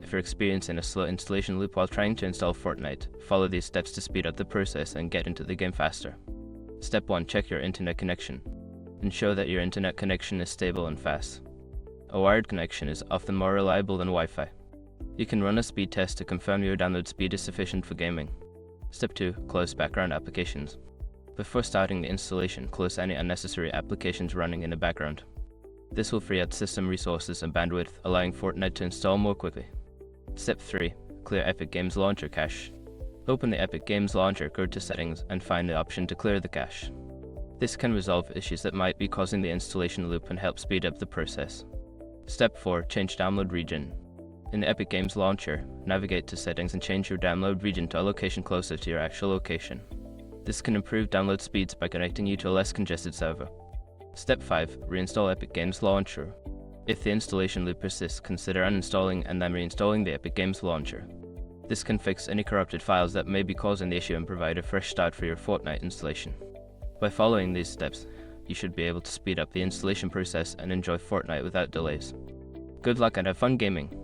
If you're experiencing a slow installation loop while trying to install Fortnite, follow these steps to speed up the process and get into the game faster. Step 1. Check your internet connection. Ensure that your internet connection is stable and fast. A wired connection is often more reliable than Wi-Fi. You can run a speed test to confirm your download speed is sufficient for gaming. Step 2. Close background applications. Before starting the installation, close any unnecessary applications running in the background. This will free up system resources and bandwidth, allowing Fortnite to install more quickly. Step 3. Clear Epic Games Launcher cache. Open the Epic Games Launcher, go to Settings, and find the option to clear the cache. This can resolve issues that might be causing the installation loop and help speed up the process. Step 4. Change download region. In the Epic Games Launcher, navigate to Settings and change your download region to a location closer to your actual location. This can improve download speeds by connecting you to a less congested server. Step 5. Reinstall Epic Games Launcher. If the installation loop persists, consider uninstalling and then reinstalling the Epic Games Launcher. This can fix any corrupted files that may be causing the issue and provide a fresh start for your Fortnite installation. By following these steps, you should be able to speed up the installation process and enjoy Fortnite without delays. Good luck and have fun gaming!